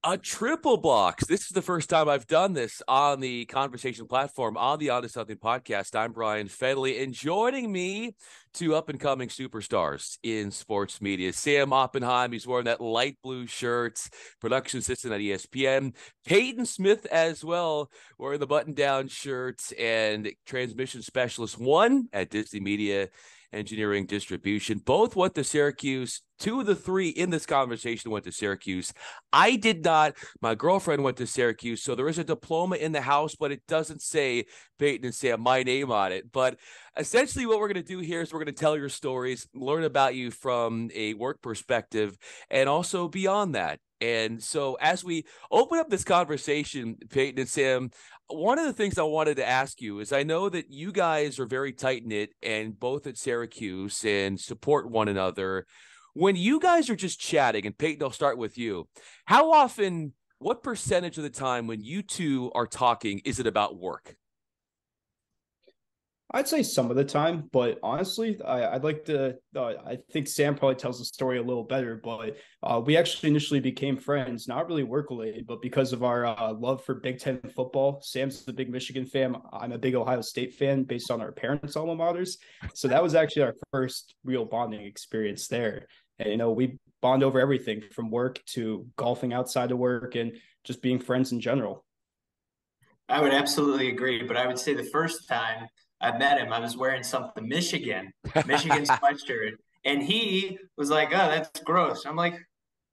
A triple box. This is the first time I've done this on the conversation platform on the On to Something podcast. I'm Bryan Fenley, and joining me, two up-and-coming superstars in sports media. Sam Oppenheim, he's wearing that light blue shirt, production assistant at ESPN. Peyton Smith as well, wearing the button-down shirt, and transmission specialist, one at Disney Media Engineering Distribution. Both went to Syracuse. Two of the three in this conversation went to Syracuse. I did not. My girlfriend went to Syracuse, so there is a diploma in the house, but it doesn't say Peyton and Sam, my name on it. But essentially what we're going to do here is we're going to tell your stories, learn about you from a work perspective, and also beyond that. And so as we open up this conversation, Peyton and Sam, one of the things I wanted to ask you is I know that you guys are very tight-knit and both at Syracuse and support one another. When you guys are just chatting, and Peyton, I'll start with you, how often, what percentage of the time when you two are talking, is it about work? I'd say some of the time, but honestly, I'd like to. I think Sam probably tells the story a little better, but we actually initially became friends, not really work related, but because of our love for Big Ten football. Sam's a big Michigan fan. I'm a big Ohio State fan based on our parents' alma maters. So that was actually our first real bonding experience there. And, we bond over everything from work to golfing outside of work and just being friends in general. I would absolutely agree, but I would say the first time I met him, I was wearing something Michigan's sweatshirt, and he was like, "Oh, that's gross." I'm like,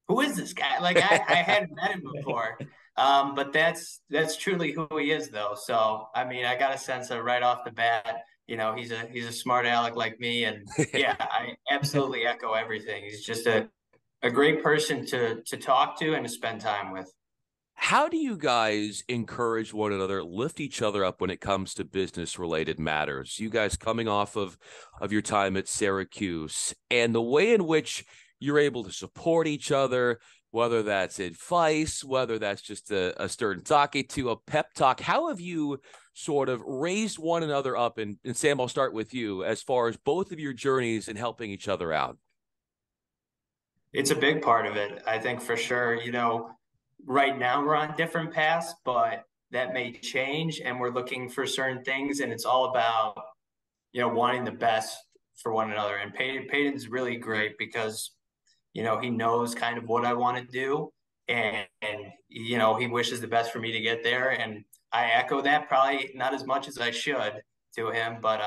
"Who is this guy?" Like I hadn't met him before, but that's truly who he is, though. So I mean, I got a sense of right off the bat, he's a smart aleck like me, and yeah, I absolutely echo everything. He's just a great person to talk to and to spend time with. How do you guys encourage one another, lift each other up when it comes to business related matters? You guys coming off of your time at Syracuse and the way in which you're able to support each other, whether that's advice, whether that's just a stern talking to, a pep talk. How have you sort of raised one another up? And Sam, I'll start with you as far as both of your journeys and helping each other out. It's a big part of it, I think, for sure. Right now we're on different paths, but that may change and we're looking for certain things. And it's all about, wanting the best for one another. And Peyton's really great because, he knows kind of what I want to do. And he wishes the best for me to get there. And I echo that, probably not as much as I should to him, but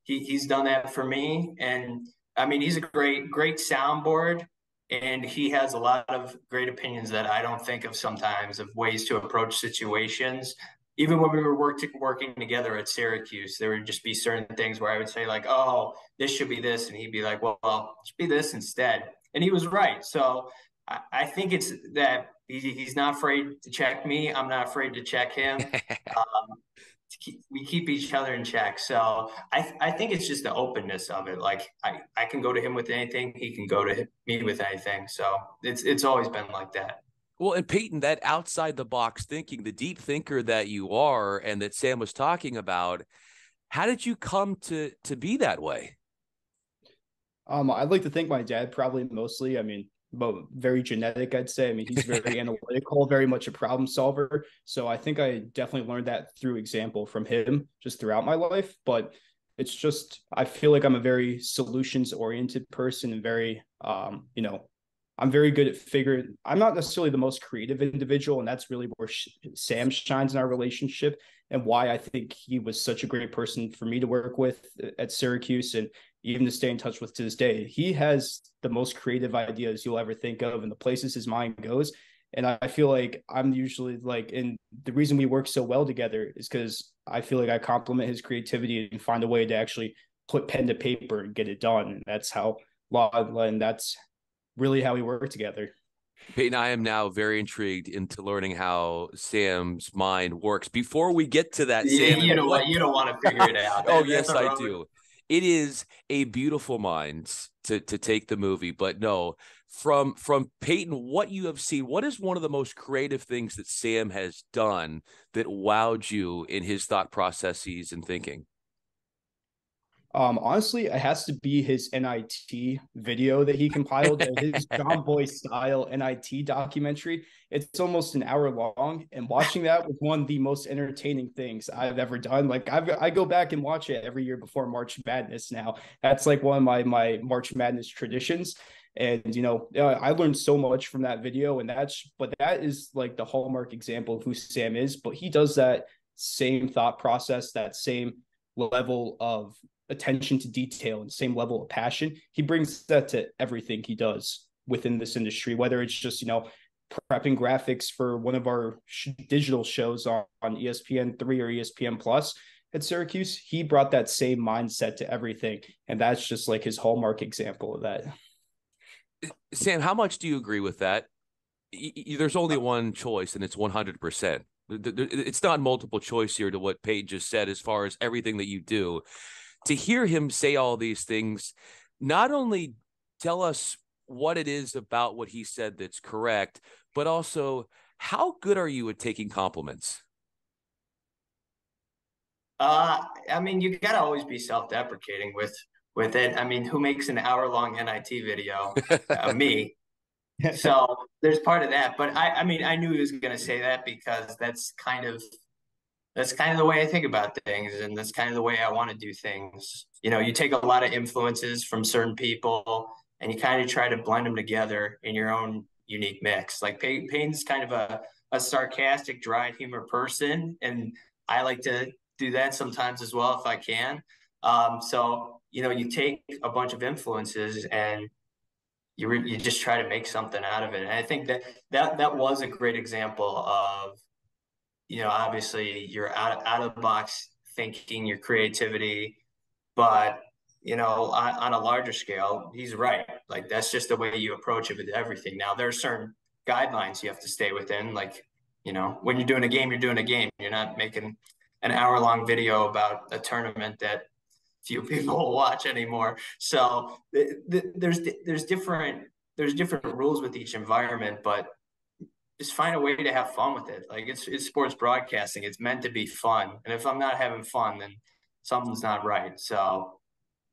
he's done that for me. And I mean, he's a great soundboard. And he has a lot of great opinions that I don't think of sometimes, of ways to approach situations. Even when we were working together at Syracuse, there would just be certain things where I would say like, "Oh, this should be this," and he'd be like, "Well, it should be this instead." And he was right. So I think it's that he's not afraid to check me. I'm not afraid to check him. Um, we keep each other in check. So I think it's just the openness of it. Like I can go to him with anything. He can go to me with anything. So it's always been like that. Well, and Peyton, that outside the box thinking, the deep thinker that you are and that Sam was talking about, how did you come to be that way? I'd like to think my dad probably mostly. I mean, but very genetic, I'd say. I mean, he's very analytical, very much a problem solver. So I think I definitely learned that through example from him just throughout my life. But it's just, I feel like I'm a very solutions oriented person and very, I'm very good at figuring. I'm not necessarily the most creative individual, and that's really where Sam shines in our relationship and why I think he was such a great person for me to work with at Syracuse and even to stay in touch with to this day. He has the most creative ideas you'll ever think of and the places his mind goes. And I feel like I'm usually like, and the reason we work so well together is because I feel like I complement his creativity and find a way to actually put pen to paper and get it done. And that's how and that's really how we work together. Peyton, I am now very intrigued into learning how Sam's mind works. Before we get to that, Yeah, Sam, you don't want to figure it out. Oh, yes, I do. It is a beautiful mind to take the movie, but no, from Peyton, what you have seen, what is one of the most creative things that Sam has done that wowed you in his thought processes and thinking? Honestly, it has to be his NIT video that he compiled, his John Boy style NIT documentary. It's almost an hour long, and watching that was one of the most entertaining things I've ever done. Like I go back and watch it every year before March Madness now. That's like one of my March Madness traditions. And I learned so much from that video, and that is like the hallmark example of who Sam is. But he does that same thought process, that same level of attention to detail and same level of passion. He brings that to everything he does within this industry, whether it's just, prepping graphics for one of our digital shows on ESPN3 or ESPN Plus at Syracuse. He brought that same mindset to everything. And that's just like his hallmark example of that. Sam, how much do you agree with that? There's only one choice, and it's 100%. It's not multiple choice here to what Peyton just said as far as everything that you do. To hear him say all these things, not only tell us what it is about what he said that's correct, but also how good are you at taking compliments? I mean, you got to always be self-deprecating with it. I mean, who makes an hour-long NIT video? Me. So there's part of that. But I mean, I knew he was going to say that because that's kind of the way I think about things, and that's kind of the way I want to do things. You take a lot of influences from certain people, and you kind of try to blend them together in your own unique mix. Like Payne's kind of a sarcastic, dry humor person, and I like to do that sometimes as well if I can. So you take a bunch of influences and you just try to make something out of it. And I think that was a great example of obviously you're out of the box thinking, your creativity, but on a larger scale, he's right. Like that's just the way you approach it with everything. Now there are certain guidelines you have to stay within. Like, when you're doing a game, you're doing a game. You're not making an hour-long video about a tournament that few people will watch anymore. So there's different rules with each environment, but just find a way to have fun with it. Like it's sports broadcasting. It's meant to be fun. And if I'm not having fun, then something's not right. So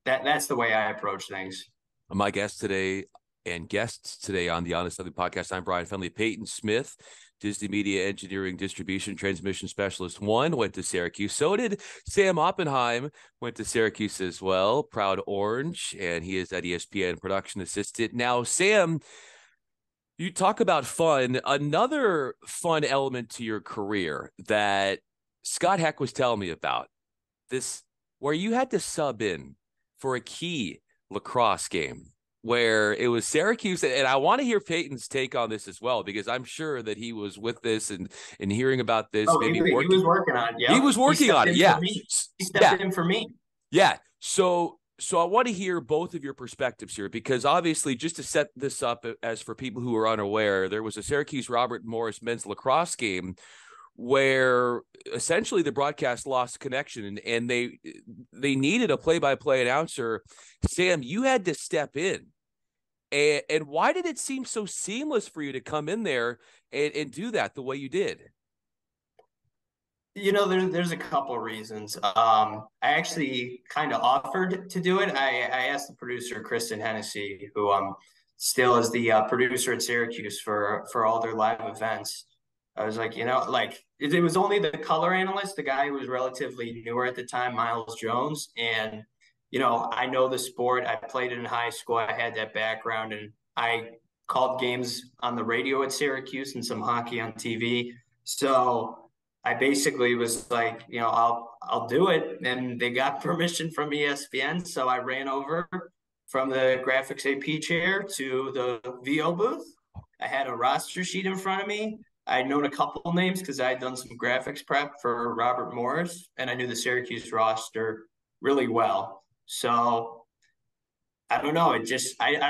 that's the way I approach things. My guests today on the Honest Nothing podcast, I'm Bryan Fenley. Peyton Smith, Disney Media Engineering Distribution Transmission Specialist 1, went to Syracuse. So did Sam Oppenheim, went to Syracuse as well. Proud Orange, and he is at ESPN production assistant. Now, Sam, you talk about fun. Another fun element to your career that Scott Heck was telling me about, this where you had to sub in for a key lacrosse game where it was Syracuse. And I want to hear Peyton's take on this as well, because I'm sure that he was with this and hearing about this. Oh, he was working on it. Yeah, he was working on it. Yeah. He stepped in for me. Yeah. So I want to hear both of your perspectives here, because obviously, just to set this up as for people who are unaware, there was a Syracuse Robert Morris men's lacrosse game where essentially the broadcast lost connection and they needed a play-by-play announcer. Sam, you had to step in. And why did it seem so seamless for you to come in there and do that the way you did? There's a couple of reasons. I actually kind of offered to do it. I asked the producer, Kristen Hennessy, who still is the producer at Syracuse for all their live events. I was like, it was only the color analyst, the guy who was relatively newer at the time, Miles Jones. And, I know the sport. I played it in high school. I had that background, and I called games on the radio at Syracuse and some hockey on TV. So I basically was like, I'll do it. And they got permission from ESPN. So I ran over from the graphics AP chair to the VO booth. I had a roster sheet in front of me. I'd known a couple names because I had done some graphics prep for Robert Morris, and I knew the Syracuse roster really well. So I don't know. I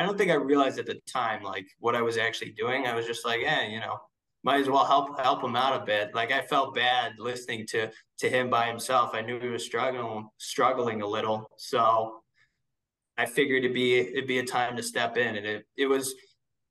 don't think I realized at the time, like, what I was actually doing. I was just like, might as well help him out a bit. Like, I felt bad listening to him by himself. I knew he was struggling a little. So I figured it'd be a time to step in. And it was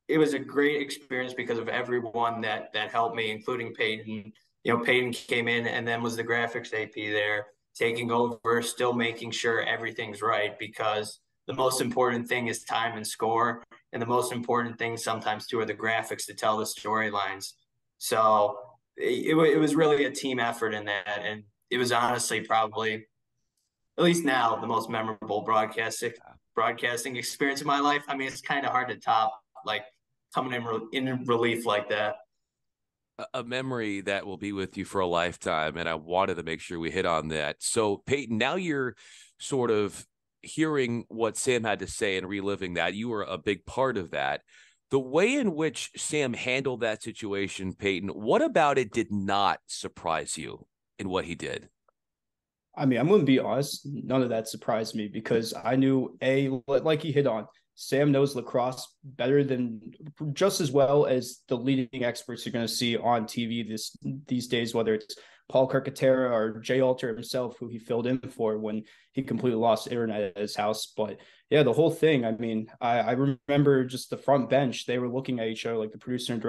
a great experience because of everyone that helped me, including Peyton. Peyton came in and then was the graphics AP there. taking over, still making sure everything's right, because the most important thing is time and score. And the most important thing sometimes too are the graphics to tell the storylines. So it was really a team effort in that. And it was honestly probably, at least now, the most memorable broadcasting experience of my life. I mean, it's kind of hard to top, like coming in relief like that. A memory that will be with you for a lifetime. And I wanted to make sure we hit on that. So, Peyton, now you're sort of hearing what Sam had to say and reliving that. You were a big part of that. The way in which Sam handled that situation, Peyton, what about it did not surprise you in what he did? I mean, I'm going to be honest, none of that surprised me because I knew, like he hit on, Sam knows lacrosse better than, just as well as the leading experts you're going to see on TV these days, whether it's Paul Carcaterra or Jay Alter himself, who he filled in for when he completely lost internet at his house. But yeah, the whole thing, I mean, I remember just the front bench, they were looking at each other, like the producer and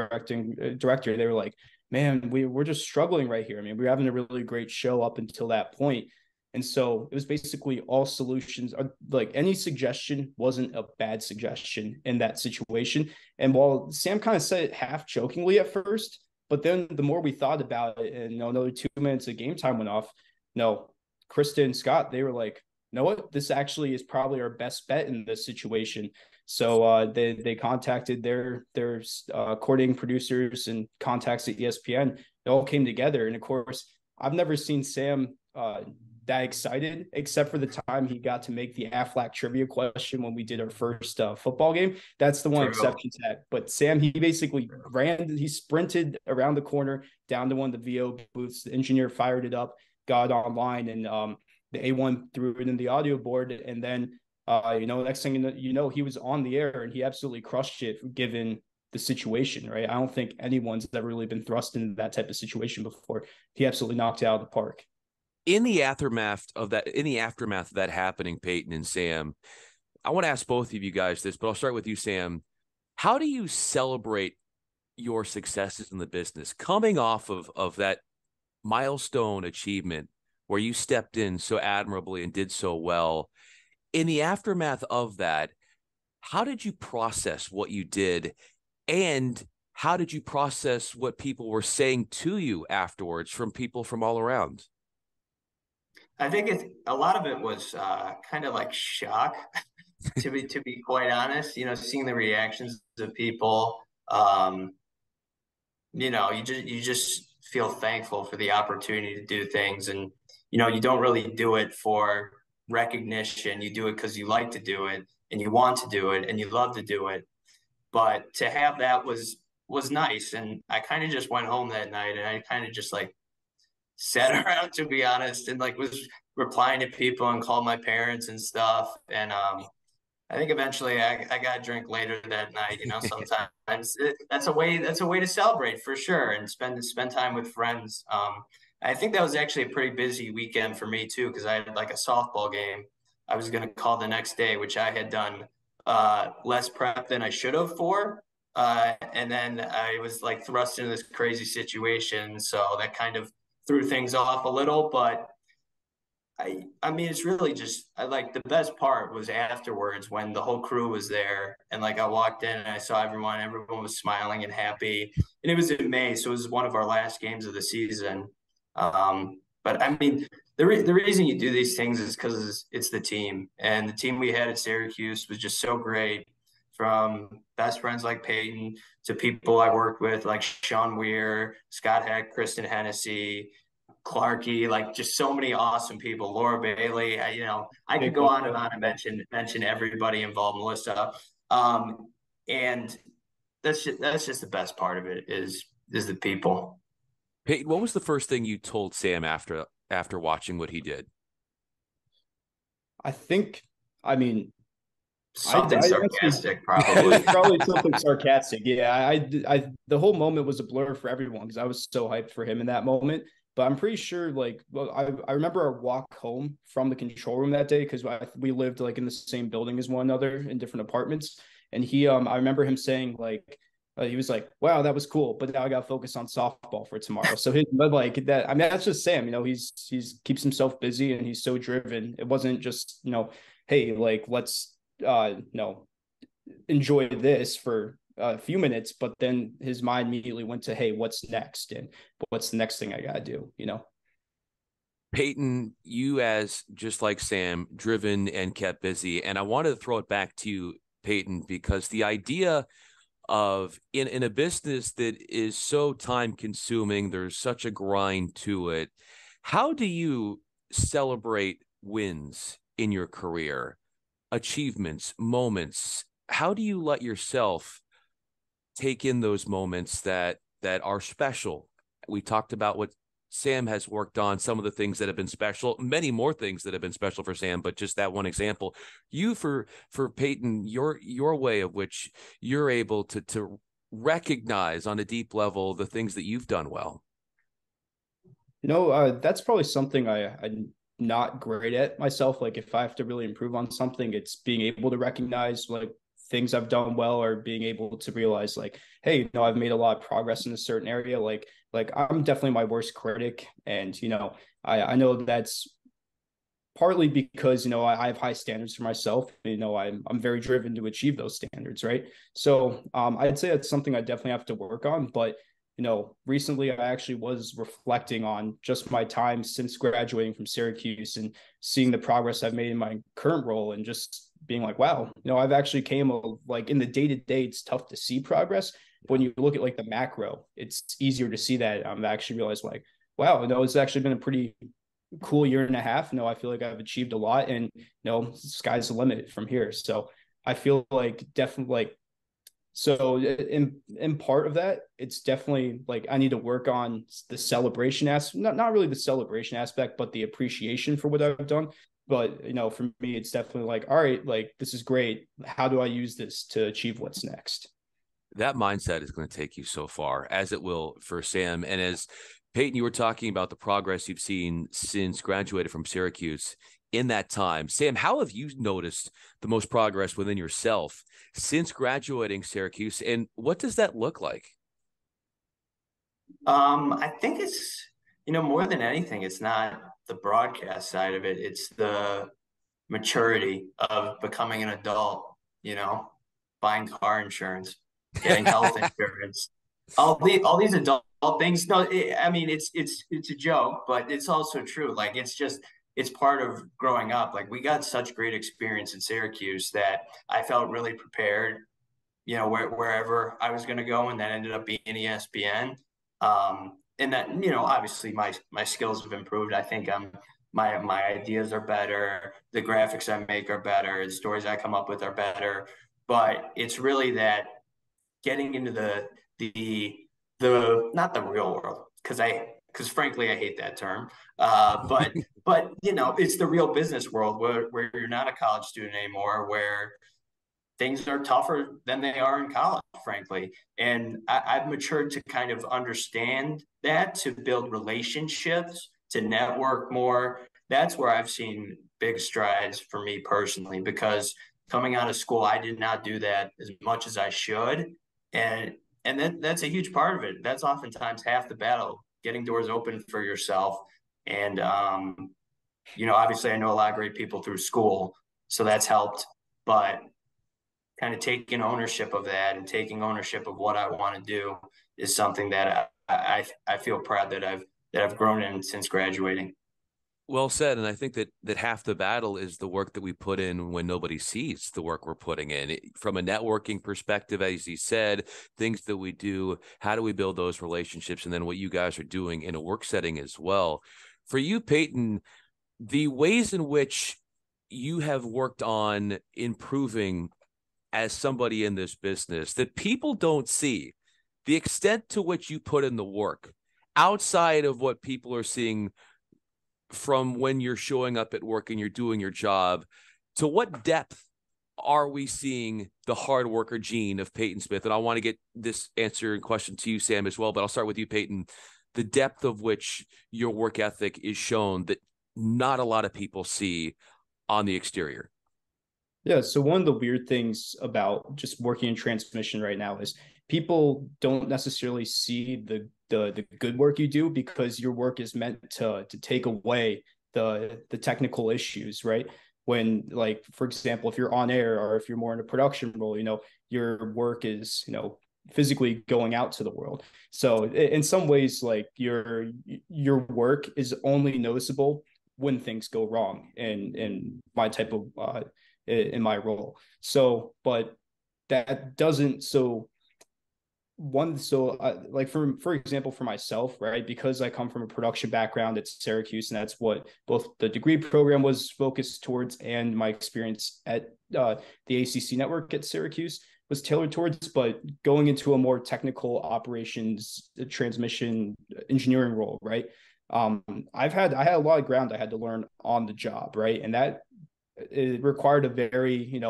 director, they were like, man, we're just struggling right here. I mean, we're having a really great show up until that point. And so it was basically all solutions, like any suggestion wasn't a bad suggestion in that situation. And while Sam kind of said it half jokingly at first, but then the more we thought about it, and another 2 minutes of game time went off, no, Krista and Scott, they were like, you know what, this actually is probably our best bet in this situation. So they contacted their coordinating producers and contacts at ESPN. It all came together. And of course, I've never seen Sam that excited, except for the time he got to make the Aflac trivia question when we did our first football game. That's the one exception to that. But Sam, he basically he sprinted around the corner down to one of the VO booths. The engineer fired it up, got it online, and the A1 threw it in the audio board. And then, next thing you know, he was on the air and he absolutely crushed it given the situation, right? I don't think anyone's ever really been thrust into that type of situation before. He absolutely knocked it out of the park. In the aftermath of that happening, Peyton and Sam, I want to ask both of you guys this, but I'll start with you, Sam. How do you celebrate your successes in the business coming off of that milestone achievement where you stepped in so admirably and did so well? In the aftermath of that, how did you process what you did, and how did you process what people were saying to you afterwards from people from all around? I think a lot of it was kind of like shock, to be quite honest. Seeing the reactions of people, you just feel thankful for the opportunity to do things, and you don't really do it for recognition. You do it because you like to do it, and you want to do it, and you love to do it. But to have that was nice, and I kind of just went home that night, and I kind of just like sat around, to be honest, and like was replying to people and called my parents and stuff. And I think eventually I got a drink later that night. Sometimes that's a way to celebrate for sure, and spend time with friends. I think that was actually a pretty busy weekend for me too, because I had like a softball game I was going to call the next day, which I had done less prep than I should have for. And then I was like thrust into this crazy situation. So that kind of threw things off a little, but I mean, it's really just, I like the best part was afterwards when the whole crew was there and like I walked in and I saw everyone was smiling and happy, and it was in May. So it was one of our last games of the season. But I mean, the reason you do these things is because it's the team, and the team we had at Syracuse was just so great, from best friends like Peyton to people I worked with like Sean Weir, Scott Heck, Kristen Hennessy, Clarkey, like just so many awesome people. Laura Bailey, I could go on and on and mention everybody involved, Melissa. And that's just the best part of it is the people. Peyton, what was the first thing you told Sam after watching what he did? Something sarcastic, probably. Probably something sarcastic. Yeah, the whole moment was a blur for everyone because I was so hyped for him in that moment. But I'm pretty sure, I remember our walk home from the control room that day because we lived like in the same building as one another in different apartments. And I remember him saying like, he was like, wow, that was cool, but now I got to focus on softball for tomorrow. So but like that, I mean, that's just Sam, he's keeps himself busy and he's so driven. It wasn't just, hey, like, let's, enjoy this for a few minutes, but then his mind immediately went to, hey, what's next? And what's the next thing I got to do, Peyton, you, as just like Sam, driven and kept busy. And I wanted to throw it back to you, Peyton, because the idea of in a business that is so time consuming, there's such a grind to it. How do you celebrate wins in your career, achievements, moments? How do you let yourself take in those moments that are special? We talked about what Sam has worked on, some of the things that have been special, many more things that have been special for Sam, but just that one example. You, for Peyton, your way of which you're able to recognize on a deep level the things that you've done well. That's probably something I'm not great at myself. Like, if I have to really improve on something, it's being able to recognize like things I've done well, or being able to realize like, hey, I've made a lot of progress in a certain area. Like I'm definitely my worst critic. And, I know that's partly because, I have high standards for myself. I'm very driven to achieve those standards. Right. So I'd say that's something I definitely have to work on. But, recently I actually was reflecting on just my time since graduating from Syracuse and seeing the progress I've made in my current role, and just being like, wow, I've actually like in the day-to-day, it's tough to see progress. But when you look at like the macro, it's easier to see that. I've actually realized like, wow, it's actually been a pretty cool year and a half. I feel like I've achieved a lot, and sky's the limit from here. So I feel like definitely like, so in part of that, it's definitely like I need to work on the celebration aspect, not really the celebration aspect, but the appreciation for what I've done. But for me, it's definitely like, all right, like this is great. How do I use this to achieve what's next? That mindset is going to take you so far, as it will for Sam. And as Peyton, you were talking about the progress you've seen since graduated from Syracuse in that time. Sam, how have you noticed the most progress within yourself since graduating Syracuse, and what does that look like? I think it's, more than anything, it's not the broadcast side of it. It's the maturity of becoming an adult, buying car insurance, getting health insurance, all these adult things. No, I mean, it's a joke, but it's also true. Like, it's part of growing up. Like, we got such great experience in Syracuse that I felt really prepared, wherever I was going to go, and that ended up being ESPN. And that, obviously my skills have improved. I think my ideas are better. The graphics I make are better. The stories I come up with are better. But it's really that getting into the not the real world, because frankly I hate that term. But it's the real business world where you're not a college student anymore, where things are tougher than they are in college, frankly. And I've matured to kind of understand that, to build relationships, to network more. That's where I've seen big strides for me personally, because coming out of school, I did not do that as much as I should. And that's a huge part of it. That's oftentimes half the battle, getting doors open for yourself. And, obviously I know a lot of great people through school, so that's helped. But kind of taking ownership of that and taking ownership of what I want to do is something that I feel proud that I've grown in since graduating. Well said. And I think that half the battle is the work that we put in when nobody sees the work we're putting in. From a networking perspective, as you said, things that we do, how do we build those relationships? And then what you guys are doing in a work setting as well. For you, Peyton, the ways in which you have worked on improving as somebody in this business that people don't see, the extent to which you put in the work outside of what people are seeing from when you're showing up at work and you're doing your job, to what depth are we seeing the hard worker gene of Peyton Smith? And I want to get this answer and question to you, Sam, as well, but I'll start with you, Peyton. The depth of which your work ethic is shown that not a lot of people see on the exterior. Yeah. So one of the weird things about just working in transmission right now is people don't necessarily see the good work you do, because your work is meant to take away the technical issues, right? When, like, for example, if you're on air or if you're more in a production role, your work is, physically going out to the world. So in some ways, like, your work is only noticeable when things go wrong in my type of in my role. So, but that doesn't, so one, so like, for example, for myself, right, because I come from a production background at Syracuse, and that's what both the degree program was focused towards and my experience at the ACC network at Syracuse was tailored towards. But going into a more technical operations transmission engineering role, right, I had a lot of ground I had to learn on the job, right, and that it required a very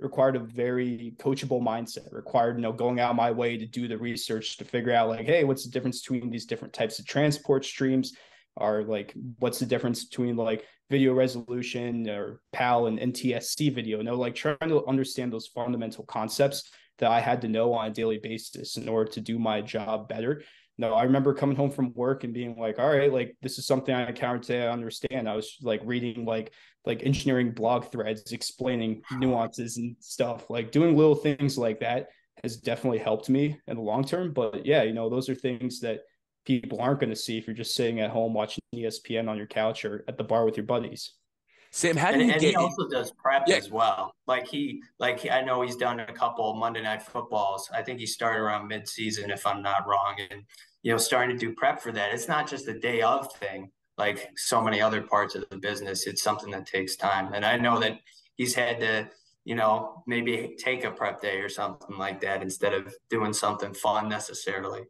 required a very coachable mindset, required, going out of my way to do the research to figure out, like, hey, what's the difference between these different types of transport streams, or like, what's the difference between like video resolution or PAL and NTSC video, like trying to understand those fundamental concepts that I had to know on a daily basis in order to do my job better. No, I remember coming home from work and being like, all right, like, this is something I encountered today. I understand. I was like reading like engineering blog threads explaining nuances and stuff. Like, doing little things like that has definitely helped me in the long term. But yeah, those are things that people aren't going to see if you're just sitting at home watching ESPN on your couch or at the bar with your buddies. Sam, how do you and get? he also does prep Yeah. as well. I know he's done a couple Monday Night Footballs. I think he started around mid-season, if I'm not wrong, and starting to do prep for that. It's not just a day of thing like so many other parts of the business. It's something that takes time, and I know that he's had to maybe take a prep day or something like that instead of doing something fun necessarily.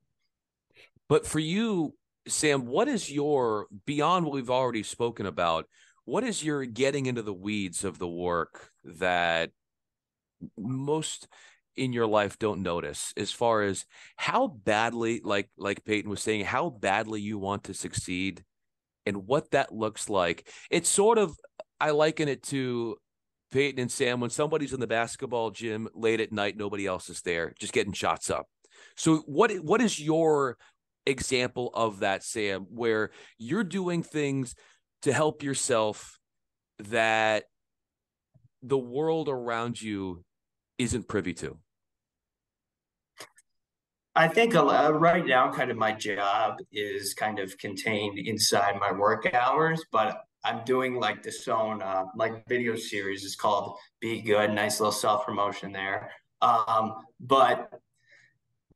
But for you, Sam, what is your, beyond what we've already spoken about, what is your getting into the weeds of the work that most in your life don't notice, as far as how badly, like Peyton was saying, how badly you want to succeed and what that looks like? It's sort of, I liken it to Peyton and Sam, when somebody's in the basketball gym late at night, nobody else is there, just getting shots up. So what is your example of that, Sam, where you're doing things to help yourself that the world around you isn't privy to? I think right now, kind of my job is kind of contained inside my work hours, but I'm doing like this own like video series. It's called Be Good. Nice little self promotion there. But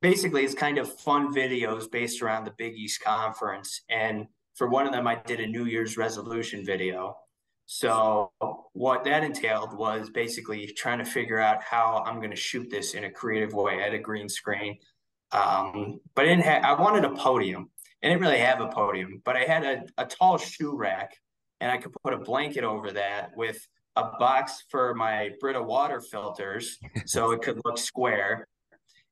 basically, it's kind of fun videos based around the Big East Conference. And for one of them, I did a New Year's resolution video. So what that entailed was basically trying to figure out how I'm going to shoot this in a creative way. I had a green screen, but I wanted a podium. I didn't really have a podium, but I had a tall shoe rack, and I could put a blanket over that with a box for my Brita water filters so it could look square.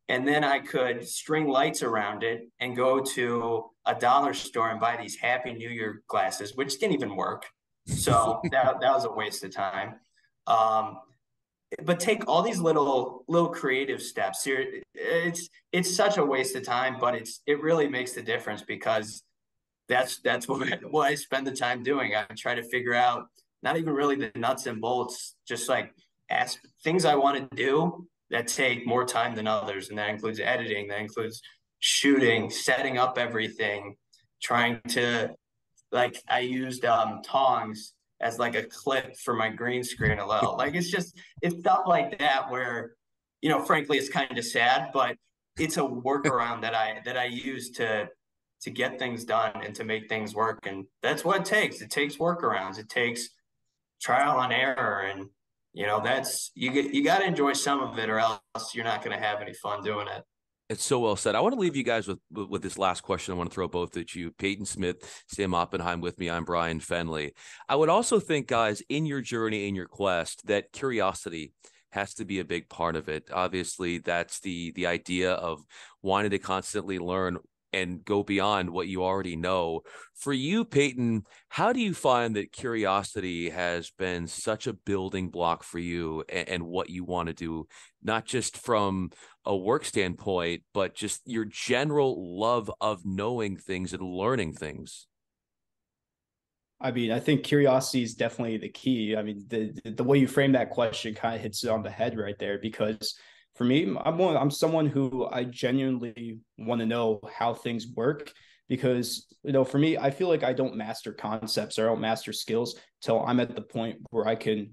And then I could string lights around it and go to a dollar store and buy these Happy New Year glasses, which didn't even work. So that was a waste of time. But take all these little creative steps here. It's such a waste of time, but it really makes the difference, because that's what I spend the time doing. I try to figure out not even really the nuts and bolts, just like ask things I want to do that take more time than others. And that includes editing, that includes shooting, setting up everything, trying to, like, I used tongs as like a clip for my green screen a little. Like, it's stuff like that where, frankly, it's kind of sad, but it's a workaround that I use to get things done and to make things work. And that's what it takes. It takes workarounds. It takes trial and error. And that's you got to enjoy some of it, or else you're not going to have any fun doing it. It's so well said. I want to leave you guys with this last question. I want to throw both at you. Peyton Smith, Sam Oppenheim with me. I'm Bryan Fenley. I would also think, guys, in your journey, in your quest, that curiosity has to be a big part of it. Obviously, that's the idea of wanting to constantly learn and go beyond what you already know. For you, Peyton, how do you find that curiosity has been such a building block for you and what you want to do, not just from a work standpoint, but just your general love of knowing things and learning things? I mean, I think curiosity is definitely the key. I mean, the way you frame that question kind of hits it on the head right there, because for me, I'm someone who I genuinely want to know how things work, because, for me, I feel like I don't master concepts or I don't master skills till I'm at the point where I can,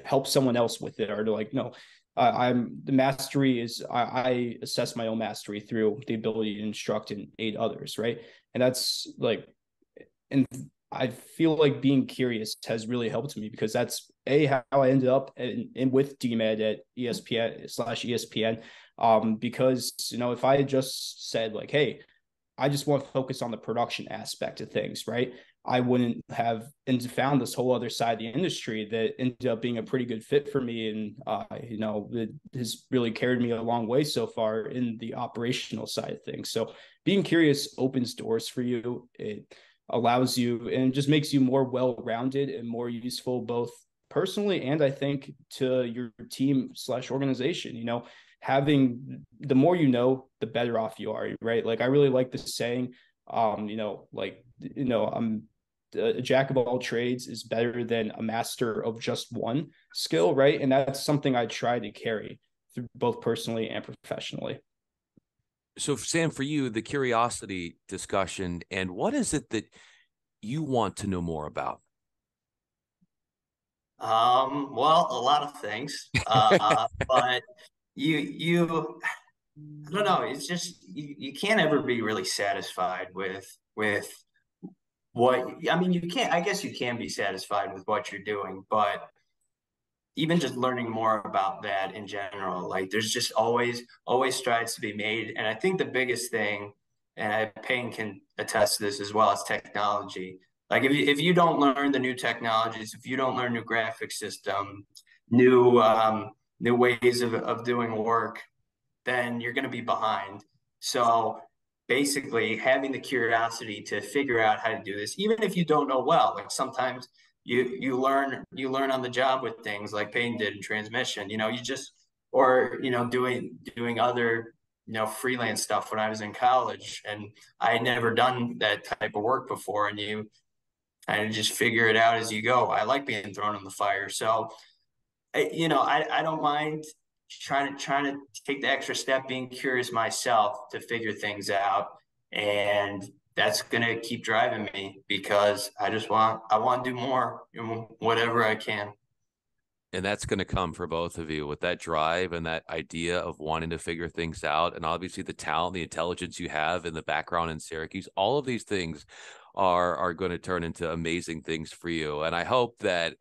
help someone else with it, or to like, no, I'm the mastery is I assess my own mastery through the ability to instruct and aid others, right? And that's like, and I feel like being curious has really helped me, because that's how I ended up in with DMed at ESPN/ESPN. Because if I had just said like, hey, I just want to focus on the production aspect of things, right? I wouldn't have found this whole other side of the industry that ended up being a pretty good fit for me. And, it has really carried me a long way so far in the operational side of things. So being curious opens doors for you. It allows you and just makes you more well-rounded and more useful, both personally and I think to your team/organization. Having the more the better off you are, right? Like I really like this saying, I'm a jack of all trades is better than a master of just one skill, right? And that's something I try to carry through both personally and professionally. So, Sam, for you, the curiosity discussion, and what is it that you want to know more about? Well, a lot of things. But you I don't know, it's just you can't ever be really satisfied with what I mean, you can't I guess you can be satisfied with what you're doing, but even just learning more about that in general, like there's just always strides to be made. And I think the biggest thing, and Payne can attest to this as well, as technology. Like if you don't learn the new technologies, if you don't learn new graphic system, new ways of doing work, then you're going to be behind. So basically having the curiosity to figure out how to do this, even if you don't know well, like sometimes you learn on the job with things like Payne did in transmission, you just, or, doing other, freelance stuff when I was in college, and I had never done that type of work before. And you kind of just figure it out as you go. I like being thrown in the fire. So, I don't mind trying to take the extra step, being curious myself to figure things out, and that's gonna keep driving me because I want to do more, whatever I can. And that's going to come for both of you with that drive and that idea of wanting to figure things out. And obviously the talent, the intelligence you have in the background in Syracuse, all of these things are going to turn into amazing things for you. And I hope that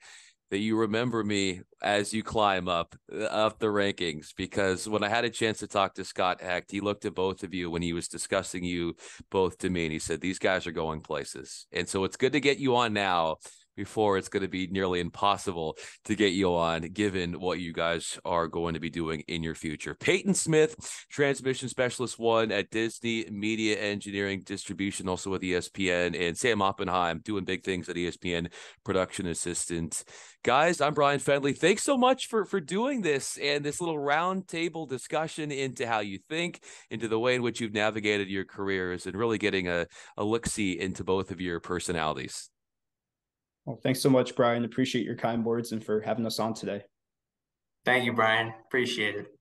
you remember me as you climb up the rankings, because when I had a chance to talk to Scott Hecht, he looked at both of you when he was discussing you both to me, and he said, these guys are going places. And so it's good to get you on now before it's going to be nearly impossible to get you on, given what you guys are going to be doing in your future. Peyton Smith, transmission specialist 1 at Disney Media Engineering Distribution, also with ESPN, and Sam Oppenheim, doing big things at ESPN, production assistant. Guys, I'm Bryan Fenley. Thanks so much for doing this and this little round table discussion into how you think, into the way in which you've navigated your careers, and really getting a look-see into both of your personalities. Well, thanks so much, Bryan. Appreciate your kind words and for having us on today. Thank you, Bryan. Appreciate it.